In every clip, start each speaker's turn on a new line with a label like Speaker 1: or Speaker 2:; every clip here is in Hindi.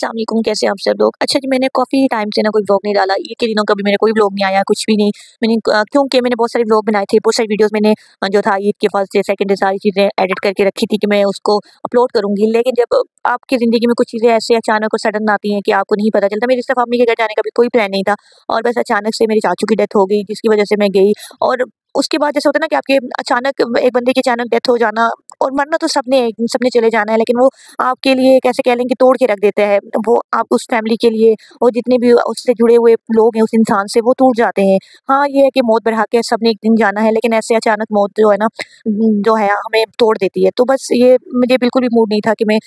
Speaker 1: अस्सलाम वालेकुम, कैसे हैं आप सब लोग। अच्छा जी, मैंने काफ़ी टाइम से ना कोई व्लॉग नहीं डाला। ईद के दिनों कभी मेरा कोई व्लॉग नहीं आया, कुछ भी नहीं। क्योंकि मैंने बहुत सारे व्लॉग बनाए थे, बहुत सारी वीडियोस मैंने जो था ईद के फर्स्ट डे सेकंड डे सारी चीज़ें एडिट करके रखी थी कि मैं उसको अपलोड करूँगी। लेकिन जब आपकी ज़िंदगी में कुछ चीज़ें ऐसे अचानक और सडन आती हैं कि आपको नहीं पता चलता। मेरी सिर्फ मम्मी के घर जाने का भी कोई प्लान नहीं था और बस अचानक से मेरी चाचू की डेथ हो गई, जिसकी वजह से मैं गई। और उसके बाद जैसे होता है ना कि आपके अचानक एक बंदे की अचानक डेथ हो जाना, और मरना तो सबने चले जाना है, लेकिन वो आपके लिए कैसे कह लें कि तोड़ के रख देता है। वो आप उस फैमिली के लिए और जितने भी उससे जुड़े हुए लोग हैं उस इंसान से, वो टूट जाते हैं। हाँ, ये है कि मौत बरहक है, सबने एक दिन जाना है, लेकिन ऐसे अचानक मौत जो है ना जो है हमें तोड़ देती है। तो बस ये मुझे बिल्कुल भी मूड नहीं था कि मैं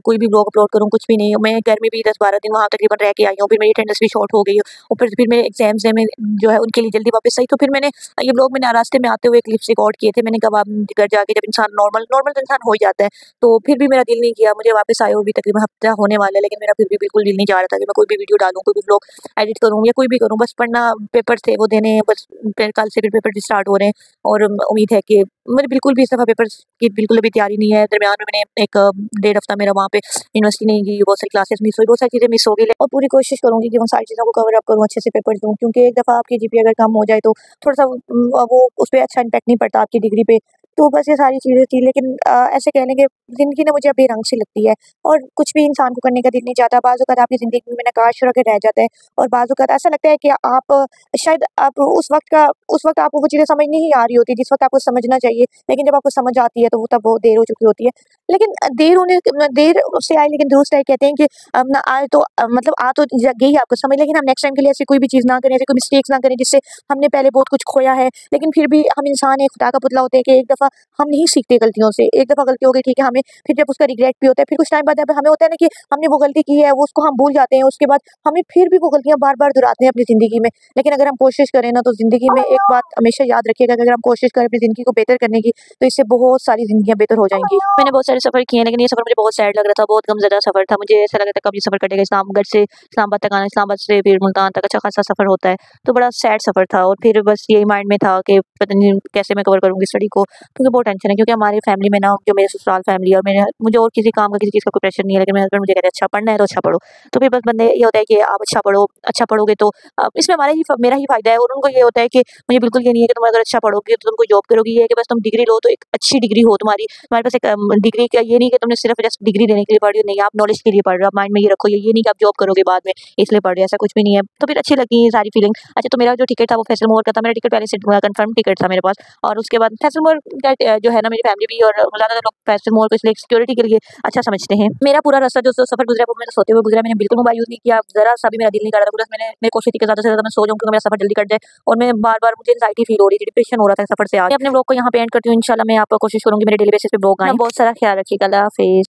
Speaker 1: कोई भी व्लॉग अपलोड करूँ, कुछ भी नहीं। मैं घर में भी 10-12 दिन वहाँ तकरीबन रह के आई हूँ, फिर मेरी अटेंडेंस भी शॉर्ट हो गई और फिर मेरे एग्ज़ाम्स हैं, मैं जो है उनके लिए जल्दी वापस आई। तो फिर मैंने ये व्लॉग मैंने रास्ते में आते हुए क्लिप्स रिकॉर्ड किए थे। मैंने कहा अब घर जाके जब इंसान नॉर्मल नॉर्मल तो इंसान हो ही जाता है, तो फिर भी मेरा दिल नहीं किया। मुझे वापस आए हुए भी तकरीबन हफ्ता होने वाला है, लेकिन मेरा फिर भी बिल्कुल दिल नहीं चाह रहा था कि मैं कोई भी वीडियो डालूँ, कोई भी व्लॉग एडिट करूँ या कोई भी करूँ। बस पढ़ना, पेपर थे वो देने हैं, बस फिर कल से फिर पेपर भी स्टार्ट हो रहे हैं और उम्मीद है कि मेरे बिल्कुल भी इस दफ़ा पेपर्स की बिल्कुल अभी तैयारी नहीं है। दरमियान में मैंने एक डेढ़ हफ्ता मेरा वहाँ पे यूनिवर्सिटी नहीं गई, बहुत सारी क्लासेस मिस हुई, बहुत सारी चीज़ें मिस हो गई और पूरी कोशिश करूँगी कि उन सारी चीज़ों को कवर अप करूँ, अच्छे से पेपर दूँ, क्योंकि एक दफ़ा आपकी जीपीए अगर कम हो जाए तो थोड़ा-सा वो उस पे अच्छा इम्पैक्ट नहीं पड़ता आपकी डिग्री पे। तो बस ये सारी चीज़ें थी, लेकिन ऐसे कह लें कि ज़िंदगी ना मुझे अब बेरंग सी लगती है और कुछ भी इंसान को करने का दिल नहीं चाहता। बाज़ औक़ात आपकी ज़िंदगी में नकाश रह जाता है और बाज़ औक़ात ऐसा लगता है कि आप शायद आप उस वक़्त आपको वो चीज़ें समझ नहीं आ रही होती जिस वक़्त आपको समझना चाहिए, लेकिन जब आपको समझ आती है तो वो तब बहुत देर हो चुकी होती है। लेकिन देर से आए लेकिन दुरुस्त आए, कहते हैं कि ना आए तो मतलब आ तो गई आपको समझ, लेकिन हम नेक्स्ट टाइम के लिए ऐसी कोई भी चीज़ ना करें, ऐसी कोई मिस्टेक्स ना करें जिससे हमने पहले बहुत कुछ खोया है। लेकिन फिर भी हम इंसान हैं, खुदा का पुतला होते हैं कि एक दफ़ा हम नहीं सीखते गलतियों से। एक दफ़ा गलती हो गई, ठीक है, हमें फिर जब उसका रिग्रेट भी होता है, फिर कुछ टाइम बाद जब हमें होता है ना कि हमने वो गलती की है, वो उसको हम भूल जाते हैं, उसके बाद हमें फिर भी वो गलतियाँ बार-बार दोहराते हैं अपनी ज़िंदगी में। लेकिन अगर हम कोशिश करें ना, तो ज़िंदगी में एक बात हमेशा याद रखिएगा कि अगर हम कोशिश करें अपनी ज़िंदगी को बेहतर करने की, तो इससे बहुत सारी ज़िंदगियाँ बेहतर हो जाएँगी। मैंने बहुत सारे सफ़र किए हैं, लेकिन ये सफ़र मुझे बहुत सैड लग रहा था, बहुत गमज़दा सफ़र था। मुझे ऐसा लग रहा था कब ये सफ़र कटेगा। इस्लामगढ़ से इस्लामाबाद तक आना, इस्लामाबाद से फिर मुल्तान तक अच्छा खासा सफ़र होता है, तो बड़ा सैड सफ़र था। और फिर बस यही माइंड में था कि पता नहीं कैसे मैं कवर करूँगी स्टडी को, क्योंकि बहुत टेंशन है। क्योंकि हमारी फैमिली में ना, जो मेरे ससुराल फैमिली है और मुझे और किसी काम का, किसी चीज़ का कोई प्रेशर नहीं है, लेकिन मेरे हस्बैंड मुझे कहते हैं अच्छा पढ़ना है तो अच्छा पढ़ो। तो फिर बस बंदे ये होता है कि आप अच्छा पढ़ोगे तो इसमें मेरा ही फ़ायदा है। और उनको ये होता है कि मुझे बिल्कुल ये नहीं है कि तुम अगर अच्छा पढ़ोगे तो तुम कोई जॉब करोगी, ये है कि बस तुम डिग्री लो तो एक अच्छी डिग्री हो तुम्हारे पास एक डिग्री का ये नहीं कि तुमने सिर्फ जस्ट डिग्री देने के लिए पढ़ रही हो, नहीं, आप नॉलेज के लिए पढ़ रहे हो। आप माइंड में ये रखो, ये नहीं कि आप जॉब करोगे बाद में इसलिए पढ़ रहे हो, ऐसा कुछ भी नहीं है। तो फिर अच्छी लगी ये सारी फीलिंग। अच्छा, तो मेरा जो टिकट था वो फैसल मोर का था। मेरा टिकट पहले से कन्फर्म टिकट था मेरे पास, और उसके बाद फैसल मोर का जो है ना, मेरी फैमिली भी और ज़्यादातर लोग फैसल मोर को इसलिए सिक्योरिटी के लिए अच्छा समझते हैं। मेरा पूरा रास्ता जो सफ़र गुजरा वो मैंने सोते हुए गुजरा। मैंने बिल्कुल मोबाइल यूज़ नहीं किया, ज़रा-सा भी मेरा दिल नहीं कर रहा था। बस मैं कोशिश थी कि ज़्यादा से ज़्यादा मैं सो जाऊँ, क्योंकि मेरा सफ़र जल्दी कट जाए। और मैं बार-बार मुझे एंग्ज़ायटी फ़ील हो रही थी, डिप्रेशन हो रहा था सफ़र से आके। मैं अपने व्लॉग को यहाँ पे एंड करती हूँ। इंशाल्लाह मैं आपको कोशिश करूँगी मेरे डेली बेसिस पे व्लॉग आएँ। बहुत सारा ख्याल रखिएगा। अल्लाह हाफ़िज़।